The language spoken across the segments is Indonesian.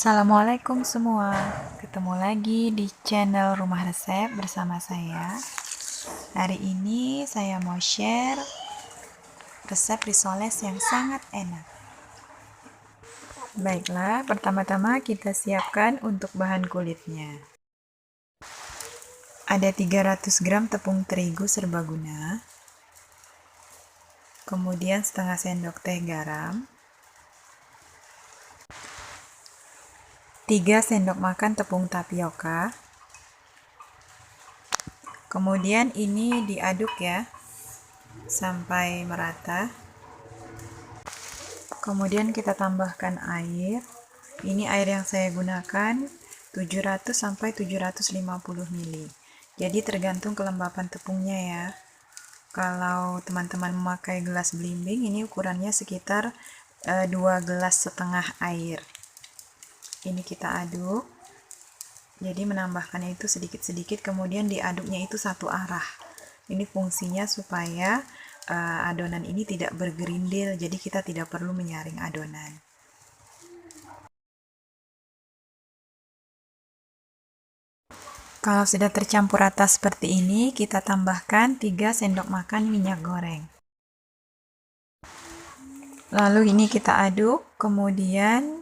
Assalamualaikum semua, ketemu lagi di channel Rumah Resep bersama saya. Hari ini saya mau share resep risoles yang sangat enak. Baiklah, pertama-tama kita siapkan untuk bahan kulitnya. Ada 300 gram tepung terigu serbaguna, kemudian setengah sendok teh garam, 3 sendok makan tepung tapioka. Kemudian ini diaduk ya sampai merata. Kemudian kita tambahkan air. Ini air yang saya gunakan 700 sampai 750 ml. Jadi tergantung kelembapan tepungnya ya. Kalau teman-teman memakai gelas belimbing, ini ukurannya sekitar 2 gelas setengah air. Ini kita aduk. Jadi menambahkannya itu sedikit-sedikit, kemudian diaduknya itu satu arah. Ini fungsinya supaya adonan ini tidak bergerindil, jadi kita tidak perlu menyaring adonan. Kalau sudah tercampur rata seperti ini, kita tambahkan 3 sendok makan minyak goreng. Lalu ini kita aduk, kemudian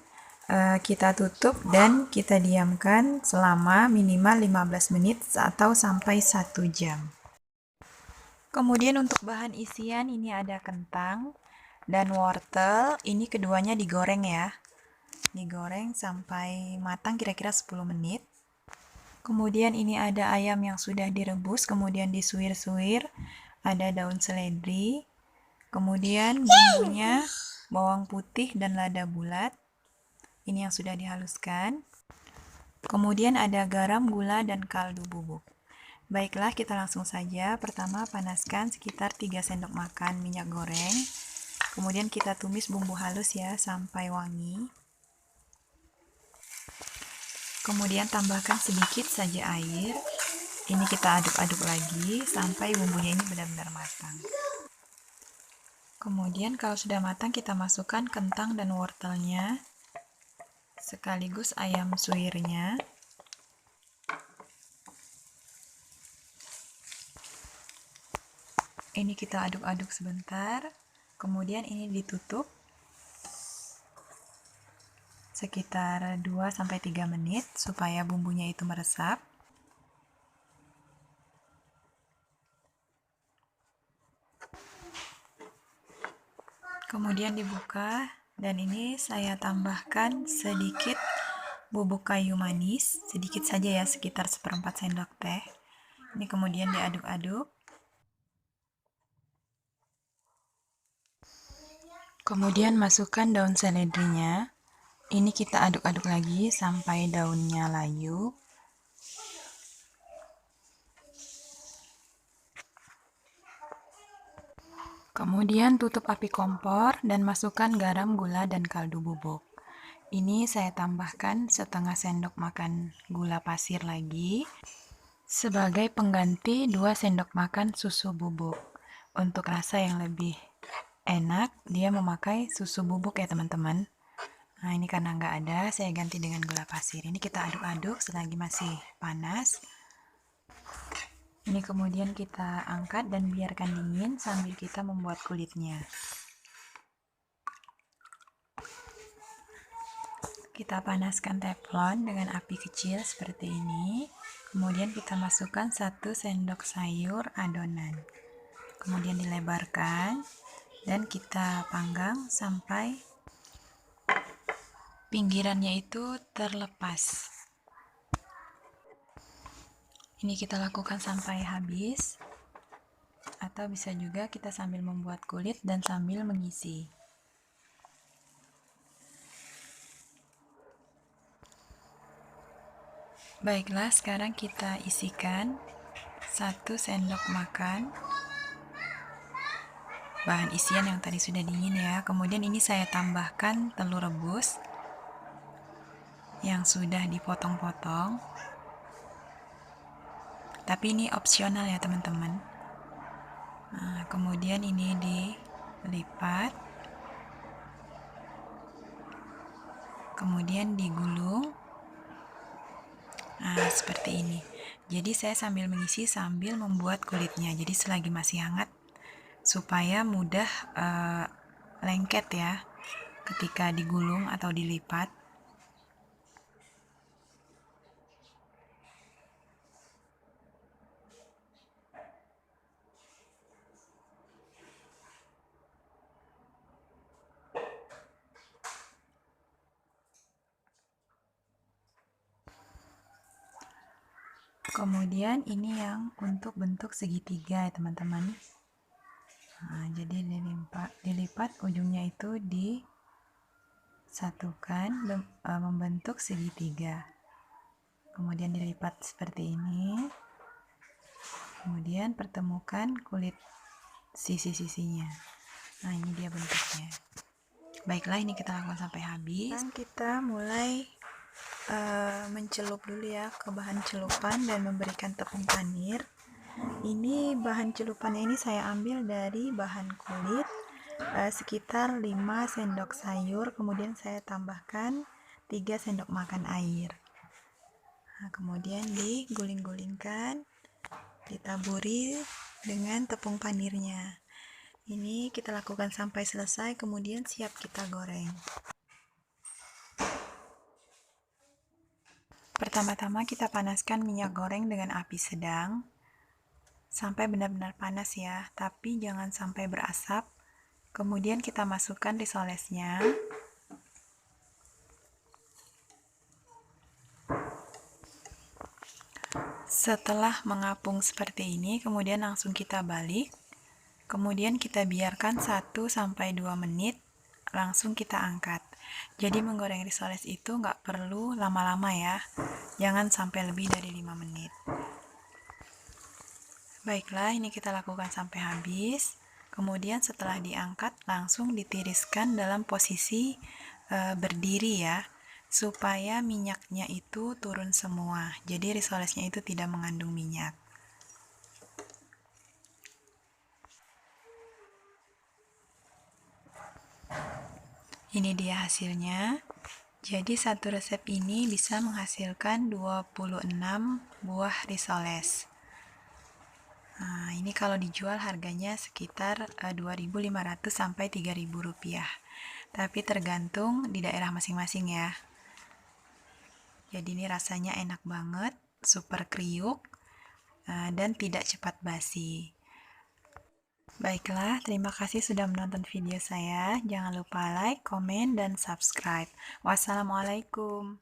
kita tutup dan kita diamkan selama minimal 15 menit atau sampai 1 jam. Kemudian untuk bahan isian ini ada kentang dan wortel, ini keduanya digoreng ya. Digoreng sampai matang kira-kira 10 menit. Kemudian ini ada ayam yang sudah direbus, kemudian disuir-suir, ada daun seledri. Kemudian bumbunya bawang putih dan lada bulat. Ini yang sudah dihaluskan. Kemudian ada garam, gula, dan kaldu bubuk. Baiklah, kita langsung saja. Pertama, panaskan sekitar 3 sendok makan minyak goreng. Kemudian kita tumis bumbu halus ya sampai wangi. Kemudian tambahkan sedikit saja air. Ini kita aduk-aduk lagi sampai bumbunya ini benar-benar matang. Kemudian kalau sudah matang, kita masukkan kentang dan wortelnya, sekaligus ayam suirnya. Ini kita aduk-aduk sebentar, kemudian ini ditutup sekitar 2-3 menit supaya bumbunya itu meresap. Kemudian dibuka, dan ini saya tambahkan sedikit bubuk kayu manis, sedikit saja ya, sekitar 1/4 sendok teh. Ini kemudian diaduk-aduk. Kemudian masukkan daun seledrinya. Ini kita aduk-aduk lagi sampai daunnya layu. Kemudian tutup api kompor dan masukkan garam, gula, dan kaldu bubuk. Ini saya tambahkan setengah sendok makan gula pasir lagi sebagai pengganti 2 sendok makan susu bubuk. Untuk rasa yang lebih enak, dia memakai susu bubuk ya teman-teman. Nah, ini karena nggak ada, saya ganti dengan gula pasir. Ini kita aduk-aduk selagi masih panas. Ini kemudian kita angkat dan biarkan dingin sambil kita membuat kulitnya. Kita panaskan teflon dengan api kecil seperti ini. Kemudian kita masukkan 1 sendok sayur adonan. Kemudian dilebarkan dan kita panggang sampai pinggirannya itu terlepas. Ini kita lakukan sampai habis, atau bisa juga kita sambil membuat kulit dan sambil mengisi. Baiklah, sekarang kita isikan 1 sendok makan bahan isian yang tadi sudah dingin ya. Kemudian ini saya tambahkan telur rebus yang sudah dipotong-potong. Tapi ini opsional ya teman-teman. Nah, kemudian ini dilipat. kemudian digulung. Nah, seperti ini. Jadi saya sambil mengisi sambil membuat kulitnya. Jadi selagi masih hangat supaya mudah lengket ya ketika digulung atau dilipat. Kemudian ini yang untuk bentuk segitiga ya teman-teman. Nah, jadi dilipat ujungnya itu disatukan membentuk segitiga. Kemudian dilipat seperti ini. Kemudian pertemukan kulit sisi-sisinya. Nah, ini dia bentuknya. Baiklah, ini kita lakukan sampai habis. Dan kita mulai mencelup dulu ya ke bahan celupan dan memberikan tepung panir. Ini bahan celupannya ini saya ambil dari bahan kulit sekitar 5 sendok sayur, kemudian saya tambahkan 3 sendok makan air. Nah, kemudian diguling-gulingkan, ditaburi dengan tepung panirnya. Ini kita lakukan sampai selesai, kemudian siap kita goreng. Pertama-tama kita panaskan minyak goreng dengan api sedang sampai benar-benar panas ya, tapi jangan sampai berasap. Kemudian kita masukkan risolesnya. Setelah mengapung seperti ini, kemudian langsung kita balik. Kemudian kita biarkan 1-2 menit, langsung kita angkat. Jadi menggoreng risoles itu nggak perlu lama-lama ya, jangan sampai lebih dari 5 menit. Baiklah, ini kita lakukan sampai habis. Kemudian setelah diangkat, langsung ditiriskan dalam posisi berdiri ya, supaya minyaknya itu turun semua. Jadi risolesnya itu tidak mengandung minyak. Ini dia hasilnya. Jadi satu resep ini bisa menghasilkan 26 buah risoles. Nah, ini kalau dijual harganya sekitar 2.500 sampai 3.000 rupiah. Tapi tergantung di daerah masing-masing ya. Jadi ini rasanya enak banget, super kriuk, dan tidak cepat basi. Baiklah, terima kasih sudah menonton video saya. Jangan lupa like, komen, dan subscribe. Wassalamualaikum.